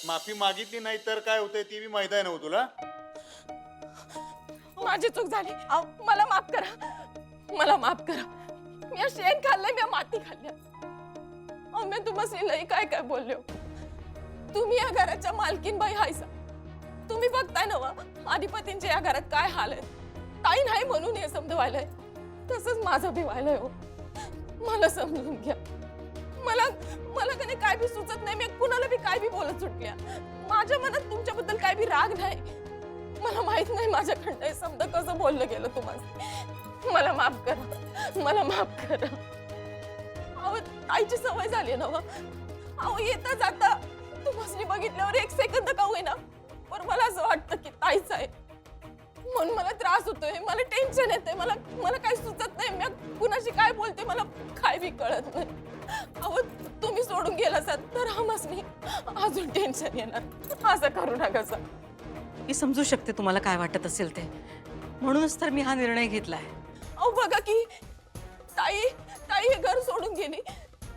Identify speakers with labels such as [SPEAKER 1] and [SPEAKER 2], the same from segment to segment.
[SPEAKER 1] माफी मागितली नाही तर काय होतंय ती बी माहित आहे ना हो तुला.
[SPEAKER 2] माझी चूक झाली. मला माफ करा, मला माफ करा. मी शेण खाल्लंय, मी माती खाल्ल्या. मी तुम्हाला लई काय काय बोलले. तुम्ही या घराच्या मालकीन बाई हायसा. तुम्ही बघताय ना वा अधिपतींचे या घरात काय हाल आहे. ताई नाही म्हणून हे समज व्हायलंय, तसंच माझं बी व्हायलंय हो. मला समजून घ्या. मला मला कधी काय बी सुचत नाही. मी कुणाला बी काय बी बोलत सुटल्या. माझ्या मनात तुमच्याबद्दल काय बी राग नाही. मला माहित नाही माझ्याकडनं हे समजा कसं बोललं गेलं तुम्हाला. मला माफ करा, मला माफ करा. अहो ताईची सवय झाली ना वा. अहो येता जाता तुम्हाला बघितल्यावर एक सेकंद का होईना पण मला असं वाटतं की ताईच आहे म्हणून मला त्रास होतोय. मला टेन्शन येते. मला मला काही सुचत नाही. मी कुणाशी काय बोलते मला काय बी कळत नाही. अहो तुम्ही सोडून गेला तर आम्हासनी अजून टेन्शन येणार. असं करू नका सर.
[SPEAKER 3] मी समजू शकते तुम्हाला काय वाटत असेल ते, म्हणूनच तर मी हा निर्णय घेतलाय.
[SPEAKER 2] अहो बघा की ताई ताई हे घर सोडून गेली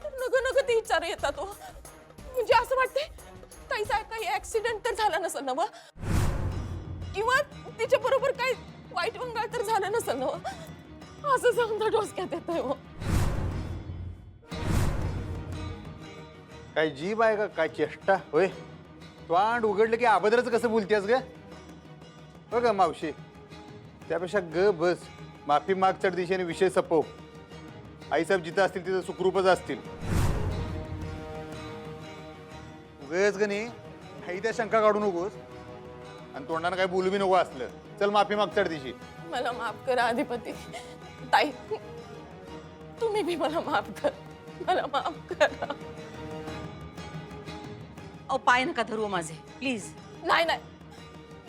[SPEAKER 2] नग नग ते विचार येतात हो. म्हणजे असं वाटतंय ताईचा काही ऍक्सिडेंट तर झाला नसेल ना व, किंवा तिच्या बरोबर काही वाईट वंगाळ तर झालं नसेल ना व. असं समजा डोसक्यात येतंय हो.
[SPEAKER 1] काय जीभ आहे का काय चेष्टा होय. तोंड उघडलं की अभद्रच कसं बोलतेस ग. बघ मावशी, त्यापेक्षा ग बस, माफी माग चढ दिशेने विषय सपव. आईसाहेब जिथं असतील तिथं सुखरूपच असतील. उगच ग नाही काही त्या शंका काढू नकोस आणि तोंडानं काय बोलू बी नको असलं. चल माफी माग चढ दिशी.
[SPEAKER 2] मला माफ करा अधिपती. ताई तुम्ही बी मला माफ करा. मला माफ करा.
[SPEAKER 3] अहो पाय नका धरू माझे प्लीज.
[SPEAKER 2] नाही नाही,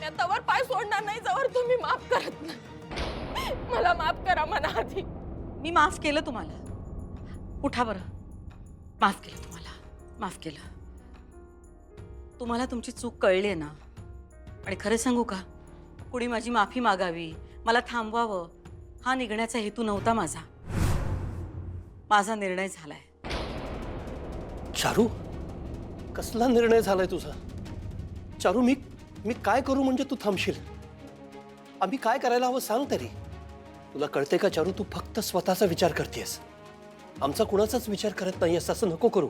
[SPEAKER 2] मी तवर पाय सोडणार नाही जवळ तुम्ही माफ करत नाही. मला माफ करा म्हणा आधी.
[SPEAKER 3] मी माफ केलं तुम्हाला. उठा बरं. माफ केलं तुम्हाला, माफ केलं. तुम्हाला तुमची चूक कळली आहे ना. आणि खरं सांगू का, कुणी माझी माफी मागावी, मला थांबवावं हा निघण्याचा हेतू नव्हता माझा. माझा निर्णय झालाय.
[SPEAKER 4] चारू, कसला निर्णय झालाय तुझा? चारू, मी काय करू म्हणजे तू थांबशील? आम्ही काय करायला हवं सांग तरी. तुला कळते का चारू, तू फक्त स्वतःचा विचार करतेस, आमचा कुणाचाच विचार करत नाहीयेस. असं नको करू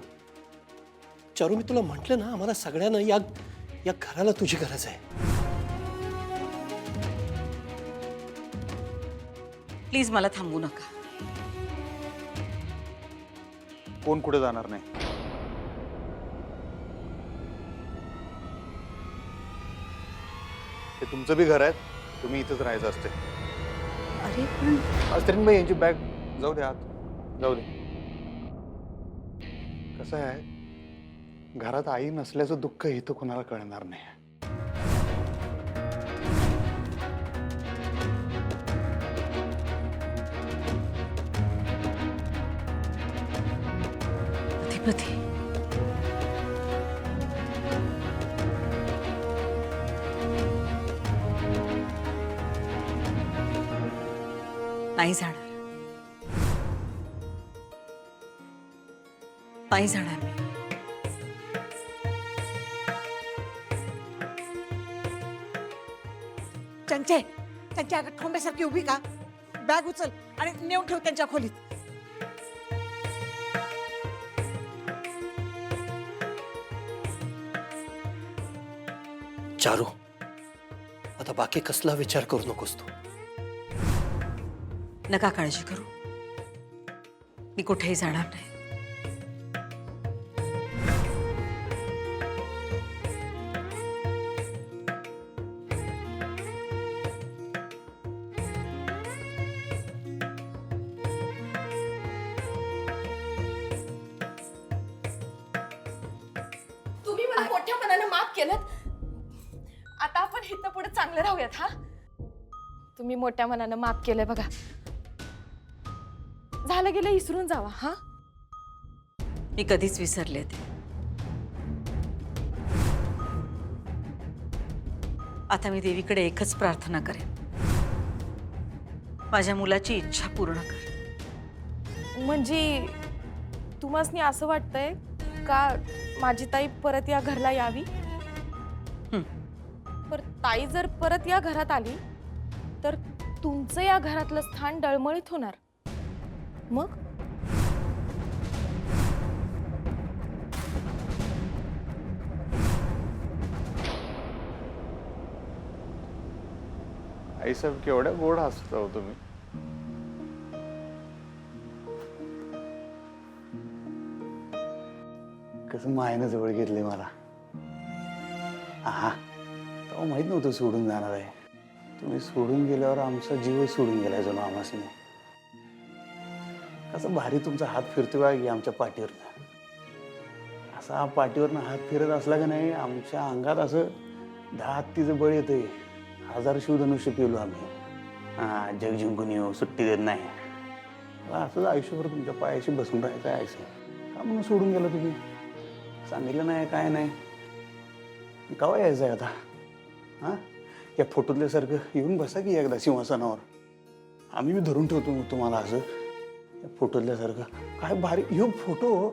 [SPEAKER 4] चारू. मी तुला म्हटलं ना, आम्हाला सगळ्यांना या घराला तुझी गरज आहे.
[SPEAKER 3] प्लीज मला थांबवू नका.
[SPEAKER 1] कोण कुठे जाणार नाही. हे तुमचं बी घर आहे, तुम्ही इथंच राहायचं असते.
[SPEAKER 3] अरे पण
[SPEAKER 1] अस्त्रीन बाई यांची बॅग जाऊ दे आत, जाऊ दे. कसं आहे, घरात आई नसल्याचं दुःख इथं कुणाला कळणार नाही.
[SPEAKER 3] अधिपती, नाही जाणार, नाही जाणार मी.
[SPEAKER 5] चंचे त्यांच्या ठोंब्यासारखी उभी का? बॅग उचल आणि नेऊन ठेव त्यांच्या खोलीत.
[SPEAKER 4] चारू, आता बाकी कसला विचार करू नकोस तू.
[SPEAKER 3] नका काळजी करू, मी कुठेही जाणार नाही.
[SPEAKER 2] तुम्ही मला मोठ्या मनाने माफ केलं. आता आपण इथं पुढे चांगले राहूयात. हा तुम्ही मोठ्या मनाने माफ केलंय बघा. झालं गेलं विसरून जावा. हा
[SPEAKER 3] मी कधीच विसरले ते. आता मी देवीकडे एकच प्रार्थना करेन, माझ्या मुलाची इच्छा पूर्ण कर.
[SPEAKER 2] म्हणजे तुम्हाला असं वाटतंय का माझी ताई परत या घरला यावी? पर ताई जर परत या घरात आली तर तुमचं या घरातलं स्थान डळमळीत होणार. मग
[SPEAKER 1] आईसाहेब केवढ्या गोड हसता हो तुम्ही. कसं मायनं जवळ घेतले मला. हा तेव्हा माहित नव्हतं सोडून जाणार आहे. तुम्ही सोडून गेल्यावर आमचा जीवच सोडून गेलाय जणू आम्हासने. कसं भारी तुमचा हात फिरतो बघा की आमच्या पाठीवरनं. असा पाठीवरनं हात फिरत असला का नाही आमच्या अंगात असं 10 हत्तीचं बळ येतंय. 1000 शिवधनुष्य पेलो आम्ही. हा जग जिंकून येऊ सुट्टी देत नाही. असंच आयुष्यभर तुमच्या पायाशी बसून राहायचं आहे. का म्हणून सोडून गेला तुम्ही? सांगितलं नाही काय नाही. केव्हा यायचं आहे आता? हां या फोटोतल्यासारखं येऊन बसा की एकदा सिंहासनावर. आम्ही बी धरून ठेवतो तुम्हाला असं या फोटोतल्यासारखं. काय भारी ह्यो फोटो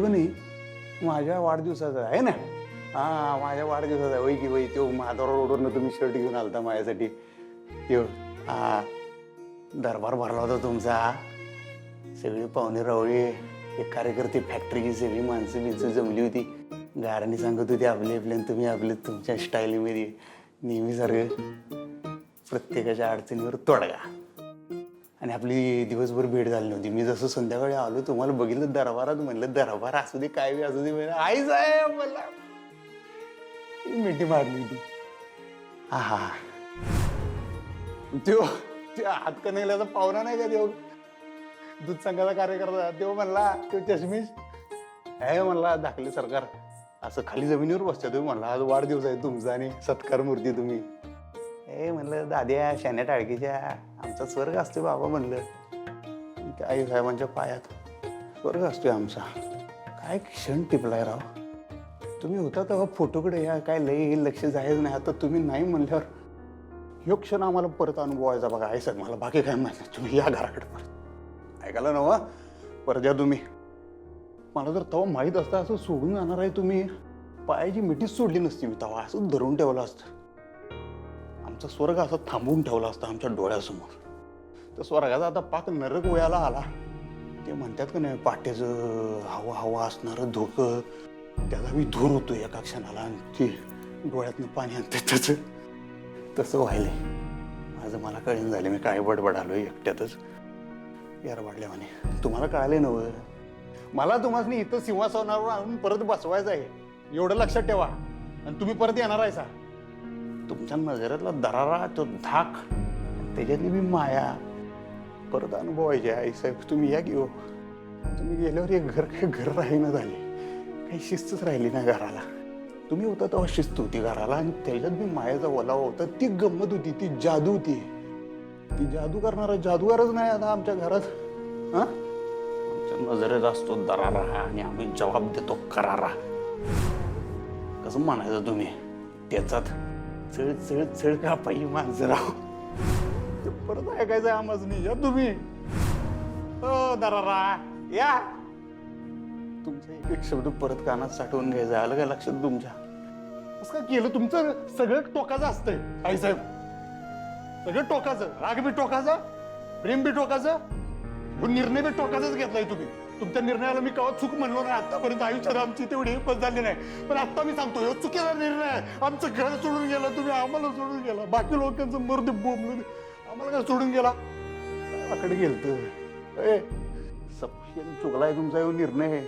[SPEAKER 1] का नाही माझ्या वाढदिवसाचा आहे ना. हां माझ्या वाढदिवसाचा आहे. वय की वय तो माधवराव रोडवरनं तुम्ही शर्ट घेऊन आलता माझ्यासाठी. त्यो हां दरबार भरला होता तुमचा. सगळी पाहुणे रावळे एक कार्यकर्ते फॅक्टरीची सगळी माणसं बिनसं जमली होती. गाराणी सांगत होती आपले आपले तुम्ही आपले तुमच्या स्टाईलमध्ये नेहमीसारखं प्रत्येकाच्या अडचणीवर तोडगा. आणि आपली दिवसभर भेट झाली नव्हती. मी जसं संध्याकाळी आलो तुम्हाला बघितलं दरबारात. म्हणलं दरबार असू दे काय बी असू दे. आई साहेब मला मिठी मारली होती. हा हा त्यो हातकणंगल्याचा पाहुणा नाही का त्यो दूध संघाचा कार्यकर्ता. तो म्हणला तो चष्मीश आहे म्हणला धाकले सरकार असं खाली जमिनीवर बसता तुम्ही. म्हणला आज वाढदिवस आहे तुमचा आणि सत्कार मूर्ती तुम्ही. ए म्हणलं दाद्या शान्या टाळकीच्या आमचा स्वर्ग असतोय बाबा. म्हणलं त्या आई साहेबांच्या पायात स्वर्ग असतोय आमचा. काय क्षण टिपलाय राव. तुम्ही होता तेव्हा फोटोकडे या काय लई लक्ष जायचं नाही. आता तुम्ही नाही म्हणल्यावर ह्यो क्षण आम्हाला परत अनुभवायचा बघा. आई साहेब मला बाकी काय माहिती. तुम्ही या घराकडे परत ऐकायला नवा परत या तुम्ही. मला जर तेव्हा माहीत असतं असं सोडून जाणार आहे तुम्ही पायाची मिठीच सोडली नसती. मी तेव्हा असं धरून ठेवलं असतं. आमचा स्वर्ग असा थांबवून ठेवला असता आमच्या डोळ्यासमोर. तर स्वर्गाचा आता पाक नरक वयाला आला. ते म्हणतात का नाही पाट्याचं हवा हवा असणारं धोकं त्याला मी धूर होतो एका क्षणाला. आणि ते डोळ्यातनं पाणी आणते त्याचं तसं व्हायलंय माझं. मला कळून झाले मी काय बडबड आलोय एकट्यातच यार वाढल्या म्हणे. तुम्हाला कळाले नव्हतं. मला तुम्हाला इथं सिंहासनावर आणून परत बसवायचं आहे एवढं लक्षात ठेवा. आणि तुम्ही परत येणार आहे सा. तुमच्या नजरेतला दरारा तो धाक त्याच्यातली मी माया परत अनुभवायची आई साहेब. तुम्ही या घेऊ. तुम्ही गेल्यावर एक घर राहीना झाले. काही शिस्तच राहिली नाही घराला. तुम्ही होता तेव्हा शिस्त होती घराला आणि त्याच्यात बी मायाचा ओलावा होता. ती गंमत होती ती जादू होती. ती जादू करणारा जादूगारच नाही आता आमच्या घरात. हा आमच्या नजरेत असतो दरारा आणि आम्ही जबाब देतो करारा. कसं म्हणायचं तुम्ही त्याचात चळ चळ चळ का पाहिजे माणसं राव. ते परत ऐकायचं आम्हाला नाही. या तुम्ही दरारा या. तुमचा एक एक शब्द परत कानात साठवून घ्यायचा. आलं काय लक्षात तुमच्या? असं का केलं? तुमचं सगळं टोकाचं असतंय आई साहेब. सगळं टोकाचं. राग बी टोकाचा प्रेम बी टोकाचं. निर्णय बी टोकाचाच घेतलाय तुम्ही. तुमच्या निर्णयाला मी केव्हा चूक म्हणलो नाही आतापर्यंत आयुष्यात. आमची तेवढी हिंमत झाली नाही. पण आता मी सांगतो ह्यो चुकीचा निर्णय आहे. आमचं घर सोडून गेला तुम्ही. आम्हाला सोडून गेला. बाकी लोकांचं मर्द बोंबलं आम्हाला काय सोडून गेला. आकडे गेलत सपशेल चुकलाय तुमचा ह्यो निर्णय.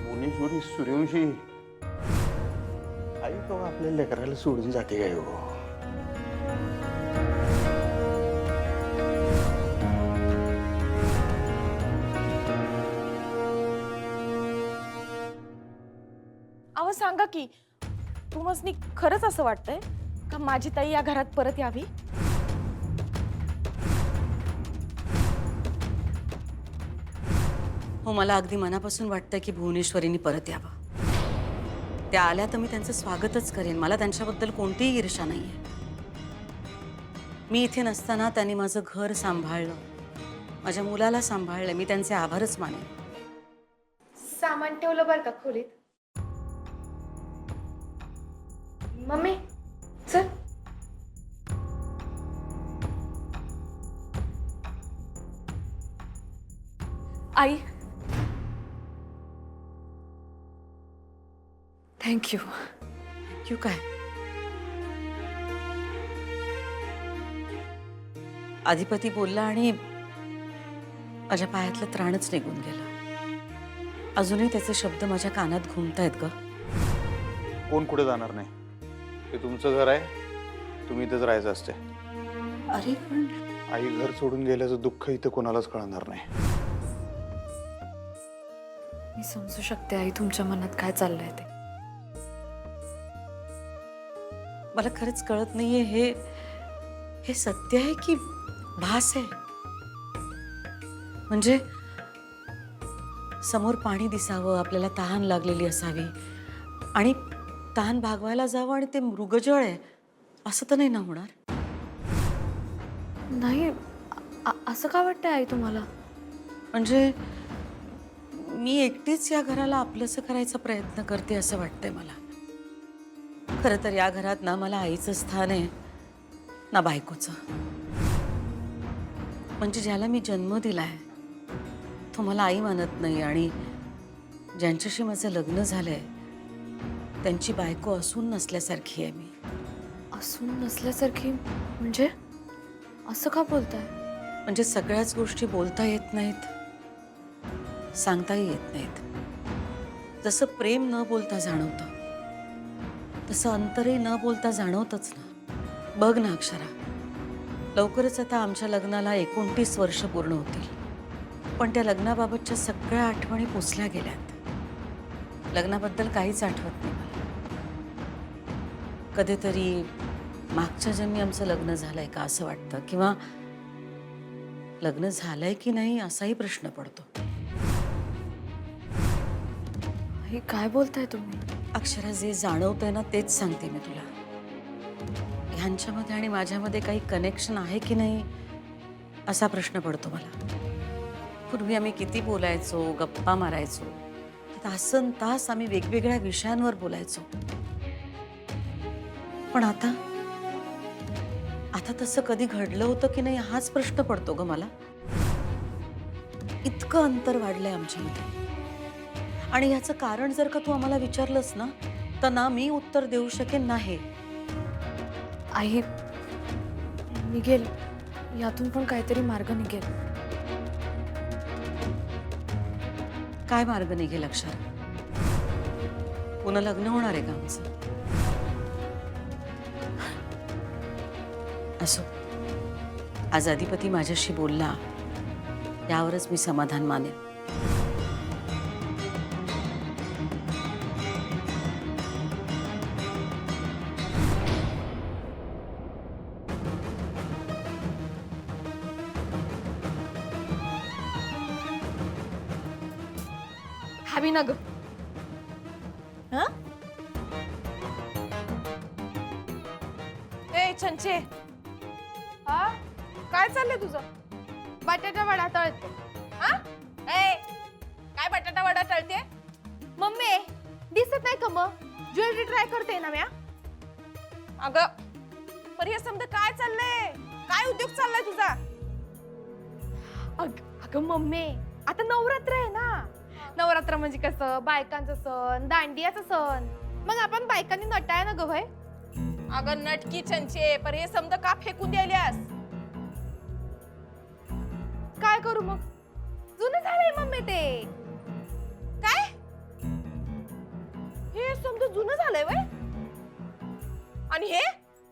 [SPEAKER 1] भुवनेश्वरी सूर्यवंशी आई केव्हा आपल्या लेकराला सोडून जाते काय हो.
[SPEAKER 2] अहो सांगा की तुम्हाला खरंच असं वाटतंय का माझी ताई या घरात परत यावी?
[SPEAKER 3] हो मला अगदी मनापासून वाटतं की भुवनेश्वरीनी परत यावं. त्या आल्या तर मी त्यांचं स्वागतच करेन. मला त्यांच्याबद्दल कोणतीही ईर्ष्या नाहीये. मी इथे नसताना त्यांनी माझं घर सांभाळलं, माझ्या मुलाला सांभाळलं. मी त्यांचे आभारच मानेन.
[SPEAKER 6] सामान ठेवलं बरं का खोलीत. मम्मी चल.
[SPEAKER 2] आई
[SPEAKER 6] थँक्यू.
[SPEAKER 3] क्यू काय? अधिपती बोलला आणि माझ्या पायातलं त्राणच निघून गेलं. अजूनही त्याचे शब्द माझ्या कानात घुमतायत ग.
[SPEAKER 1] कोण कुठे जाणार नाही. ते तुमचं घर आहे, तुम्ही इथंच राहायचं असते.
[SPEAKER 3] अरे पण
[SPEAKER 1] आई घर सोडून गेल्याचं दुःख इथं कोणालाच कळणार नाही.
[SPEAKER 6] मी समजू शकते आई तुमच्या मनात काय चाललंय ते.
[SPEAKER 3] मला खरंच कळत नाहीये हे सत्य आहे की भास आहे. म्हणजे समोर पाणी दिसावं, आपल्याला तहान लागलेली असावी आणि तहान भागवायला जावं आणि ते मृगजळ आहे असं तर नाही ना होणार.
[SPEAKER 6] नाही असं का वाटतंय आई तुम्हाला?
[SPEAKER 3] म्हणजे मी एकटीच या घराला आपलंसं करायचा प्रयत्न करते असं वाटतंय मला. खरं तर या घरात ना मला आईचं स्थान आहे ना बायकोचं. म्हणजे ज्याला मी जन्म दिलाय तो मला आई मानत नाही आणि ज्यांच्याशी माझं लग्न झालंय त्यांची बायको असून नसल्यासारखी आहे मी.
[SPEAKER 6] असून नसल्यासारखी म्हणजे असं का बोलताय?
[SPEAKER 3] म्हणजे सगळ्याच गोष्टी बोलता येत नाहीत, सांगताही येत नाहीत. जसं प्रेम न बोलता जाणवतं तसं अंतरही न बोलता जाणवतच ना. बघ ना अक्षरा, लवकरच आता आमच्या लग्नाला 29 वर्ष पूर्ण होतील. पण त्या लग्नाबाबतच्या सगळ्या आठवणी पुसल्या गेल्यात. लग्नाबद्दल काहीच आठवत नाही मला. कधीतरी मागच्या जन्मी आमचं लग्न झालंय का असं वाटतं, किंवा लग्न झालंय की नाही असाही प्रश्न पडतो.
[SPEAKER 6] आई काय बोलताय तुम्ही?
[SPEAKER 3] अक्षरा, जे जाणवतंय ना तेच सांगते मी तुला. ह्यांच्यामध्ये आणि माझ्यामध्ये काही कनेक्शन आहे की नाही असा प्रश्न पडतो मला. पूर्वी आम्ही किती बोलायचो, गप्पा मारायचो, तासन तास आम्ही वेगवेगळ्या विषयांवर बोलायचो. पण आता तसं कधी घडलं होतं की नाही हाच प्रश्न पडतो ग मला. इतकं अंतर वाढलंय आमच्यामध्ये. आणि ह्याचं कारण जर का तू आम्हाला विचारलंस ना तर ना मी उत्तर देऊ शकेन ना हे.
[SPEAKER 6] आई निघेल, यातून पण काहीतरी मार्ग निघेल.
[SPEAKER 3] काय मार्ग निघेल अक्षर? पुन्हा लग्न होणार आहे का आमचं? असो, आज अधिपती माझ्याशी बोलला यावरच मी समाधान मानेन.
[SPEAKER 2] हवी ना ग. ए छंचे,
[SPEAKER 7] हा काय चाललंय तुझं? बटाटा वडा तळते.
[SPEAKER 2] हा? ए काय बटाटा वडा तळते?
[SPEAKER 7] मम्मी दिसत नाही का मग? ज्वेलरी ट्राय करते ना म्या.
[SPEAKER 2] अगं पर हे समजा काय चाललंय? काय उद्योग चाललाय तुझा?
[SPEAKER 7] अगं मम्मी आता नवरात्र आहे ना. नवरात्र म्हणजे कसं बायकांचा सण, दांडियाचा सण. मग आपण बायकांनी नटाय ना ग भाई.
[SPEAKER 2] अगं नटकी छंचे, पर हे समजा का फेकून द्यायल्यास?
[SPEAKER 7] काय करू मग? जुनं झालंय मम्मी ते.
[SPEAKER 2] काय? हे समजा जुनं झालंय वय? आणि हे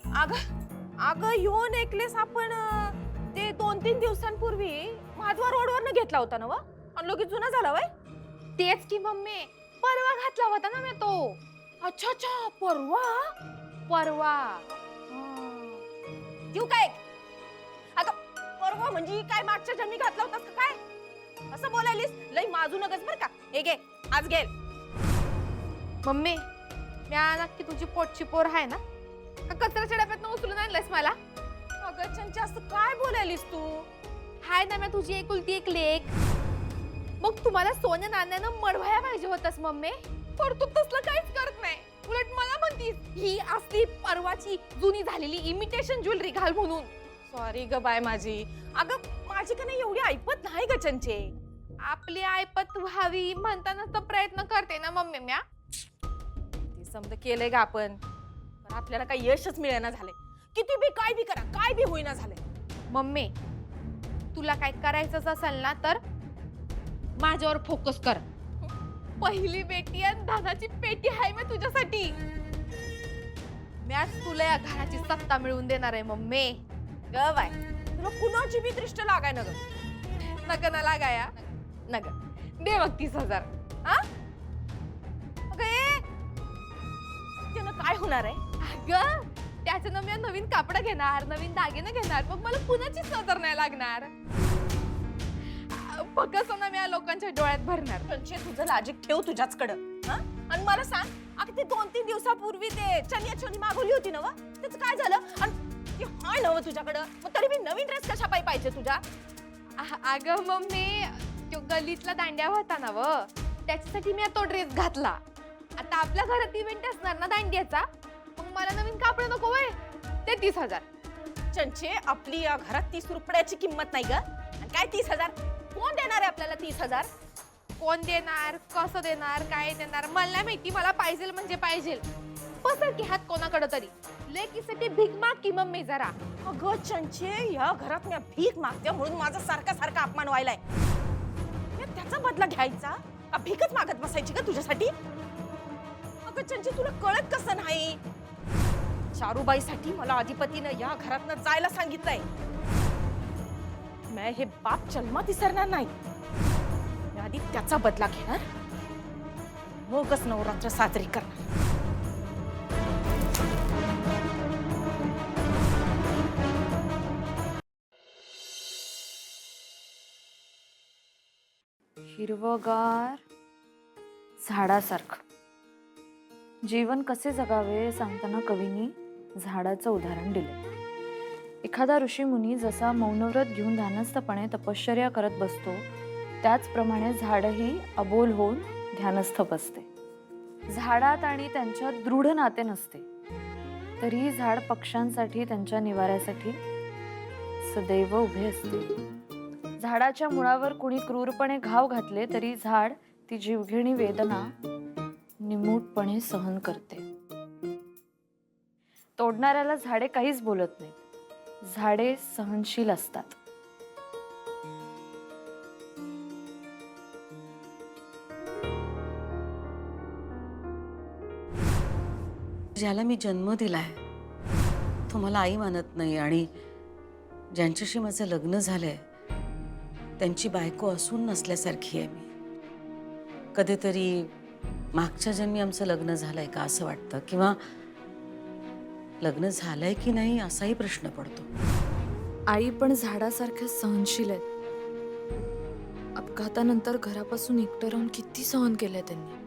[SPEAKER 2] अगं ह्यो नेकलेस आपण ते 2-3 दिवसांपूर्वी माधवा रोडवरनं घेतला होता ना व? आणि लगेच जुना झाला वय?
[SPEAKER 7] तेच की मम्मी, परवा घातला होता ना मी तो.
[SPEAKER 2] अच्छा परवा देऊ काय? अगं परवा म्हणजे काय मागच्या जन्मी घातला होतास का काय? असं बोलायलीस लई माजू नकस बर का. हे घे, आज घे.
[SPEAKER 7] मम्मी म्या नक्की तुझी पोटची पोर आहे ना? का कचऱ्याच्या डब्यातनं उचलून आणलंस मला?
[SPEAKER 2] अगं छंचे, असं काय बोलायलीस तू?
[SPEAKER 7] हाय ना, मी तुझी एकुलती एक लेक. मग तुम्हाला सोन्या नाण्यानं मडवाया पाहिजे होतास मम्मी.
[SPEAKER 2] पर तू तसलं काहीच करत नाही. उलट मला म्हणतीस
[SPEAKER 7] ही असली परवाची जुनी झालेली इमिटेशन ज्वेलरी घाल म्हणून.
[SPEAKER 2] सॉरी ग बाय माझी. अगं माझी का नाही एवढी ऐपत नाही ग चंचे.
[SPEAKER 7] आपली ऐपत व्हावी म्हणतानाच तर प्रयत्न करते ना मम्मी म्या.
[SPEAKER 2] ते समज केलंय का आपण, पण आपल्याला काही यशच मिळेना झालंय. किती बी काय बी करा, काय बी होईना झालंय.
[SPEAKER 7] मम्मी तुला काय करायचंच असेल ना तर माझ्यावर फोकस कर. पहिली बेटी आणि धनाची पेटी आहे मी तुझ्यासाठी. मॅच तुला या घराची सत्ता मिळवून देणार आहे मम्मी.
[SPEAKER 2] ग बाय तुला कुणाची बी दृष्ट लागाय ना ग.
[SPEAKER 7] नका ना लागाया नका. दे मग 30,000.
[SPEAKER 2] हा अगं ए, त्यानं काय होणार आहे?
[SPEAKER 7] अगं त्याच्यानं मी नवीन कापड घेणार, नवीन दागिने घेणार, मग मला कुणाची सदर नाही लागणार. फक्त ना मी या लोकांच्या डोळ्यात भरणार.
[SPEAKER 2] चंचे तुझं लाजिक ठेव तुझ्याचकडं. हा आणि मला सांग, अगं ते 2-3 दिवसापूर्वी ते चनिया चोली मागवली होती ना व, त्याचं काय झालं? आणि ती हाय नव तुझ्याकडं, मग तरी मी नवीन ड्रेस कशा पाहिजे तुझ्या?
[SPEAKER 7] अगं मम्मी तो गलीतला दांड्या होता ना व, त्याच्यासाठी मी तो ड्रेस घातला. आता आपल्या घरात इव्हेंट असणार ना दांड्याचा, मग मला नवीन कापड नको वय. ते 30,000.
[SPEAKER 2] चंचे आपली या घरात 30 रुपयाची किंमत नाही ग. आणि काय 30,000? कोण देणार आहे आपल्याला 30,000?
[SPEAKER 7] कोण देणार, कसं देणार, काय देणार मला नाही माहिती. मला पाहिजे म्हणजे पाहिजे. पसर की हात कोणाकडे तरी. लेकीसाठी भीक माग की मम्मी जरा.
[SPEAKER 2] अगं चंचे या घरात मी भीक मागते म्हणून माझा सारखा सारखा अपमान व्हायलाय. मी त्याचा बदला घ्यायचा का भीकच मागत बसायची का तुझ्यासाठी? अगं चंचे तुला कळत कसं नाही? चारूबाईसाठी मला अधिपतीनं या घरातनं जायला सांगितलंय. मी हे बाप जन्मात विसरणार नाही. मी आधी त्याचा बदला घेणार, मगच नवरात्र साजरी करणार.
[SPEAKER 6] हिरवगार झाडासारखं जीवन कसे जगावे सांगताना कवींनी झाडाचं उदाहरण दिले. एखादा ऋषीमुनी जसा मौनव्रत घेऊन ध्यानस्थपणे तपश्चर्या करत बसतो, त्याचप्रमाणे झाडही अबोल होऊन ध्यानस्थ बसते. झाडात आणि त्यांच्यात दृढ नाते नसते, तरीही झाड पक्ष्यांसाठी त्यांच्या निवाऱ्यासाठी सदैव उभे असते. झाडाच्या मुळावर कुणी क्रूरपणे घाव घातले तरी झाड ती जीवघेणी वेदना निमूटपणे सहन करते. तोडणाऱ्याला झाडे काहीच बोलत नाहीत. झाडे सहनशील असतात.
[SPEAKER 3] ज्याला मी जन्म दिलाय तो मला आई मानत नाही, आणि ज्यांच्याशी माझं लग्न झालंय त्यांची बायको असून नसल्यासारखी आहे मी. कधीतरी मागच्या जन्मी आमचं लग्न झालंय का असं वाटतं, किंवा लग्न झालंय की नाही असाही प्रश्न पडतो.
[SPEAKER 6] आई पण झाडासारख्या सहनशील आहेत. अपघातानंतर घरापासून एकटं राहून किती सहन केलंय त्यांनी.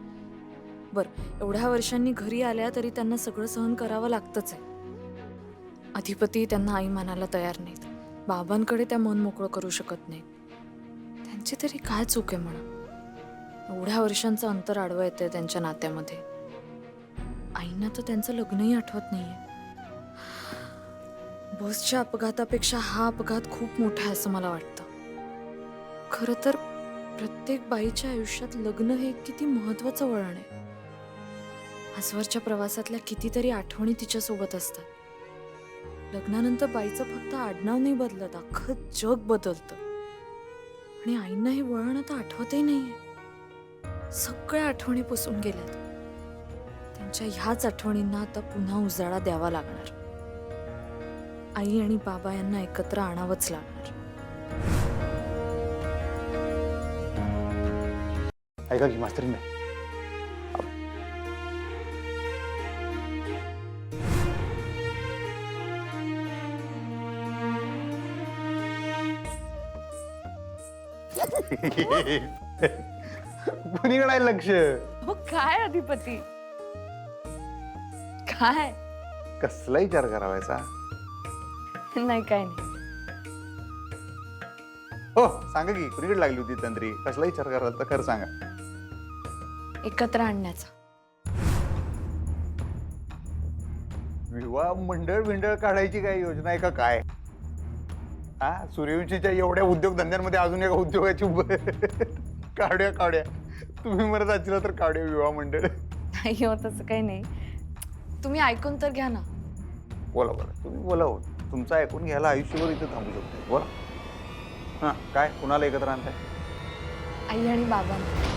[SPEAKER 6] बरं, एवढ्या वर्षांनी घरी आल्या तरी त्यांना सगळं सहन करावं लागतंच आहे. अधिपती त्यांना आई मानायला तयार नाहीत. बाबांकडे त्या मन मोकळं करू शकत नाहीत. त्यांची तरी काय चूक आहे म्हणा. एवढ्या वर्षांचं अंतर आडवं येतंय त्यांच्या नात्यामध्ये. आईंना तर त्यांचं लग्नही आठवत नाहीये. बसच्या अपघातापेक्षा हा अपघात खूप मोठा आहे असं मला वाटतं. खरं तर प्रत्येक बाईच्या आयुष्यात लग्न हे किती महत्वाचं वळण आहे. आजवरच्या प्रवासातल्या कितीतरी आठवणी तिच्यासोबत असतात. लग्नानंतर बाईचं फक्त आडनाव नाही बदलत, अख्खं जग बदलतं. आणि आईंना हे वळण आता आठवतही नाहीये. सगळ्या आठवणी पुसून गेल्यात. त्यांच्या ह्याच आठवणींना आता पुन्हा उजाळा द्यावा लागणार. आई आणि बाबा यांना एकत्र आणावंच लागणार.
[SPEAKER 1] ऐका की मास्तरीन, कुणीकडे आहे लक्ष?
[SPEAKER 6] हो काय अधिपती, काय
[SPEAKER 1] कसला विचार करावायचा?
[SPEAKER 6] नाही काय नाही.
[SPEAKER 1] हो सांगा की कुणीकडे लागली होती तंत्री? कसला विचार करायचा खरं सांगा.
[SPEAKER 6] एकत्र आणण्याचा.
[SPEAKER 1] विवाह मंडळ काढायची काय योजना आहे का काय? हा, सूर्यवंशीच्या एवढ्या उद्योगधंद्यांमध्ये अजून एका उद्योगाची काढ्या तुम्ही म्हणत असला तर काढ्या विवाह मंडळ.
[SPEAKER 6] नाही हो, तसं काही नाही. तुम्ही ऐकून तर घ्या ना.
[SPEAKER 1] बोला तुम्ही बोला हो. तुमचं ऐकून घ्यायला आयुष्यभर इथं थांबू शकतो. बोला. हा, काय कुणाला एकत्र आणताय?
[SPEAKER 6] आई आणि बाबांना.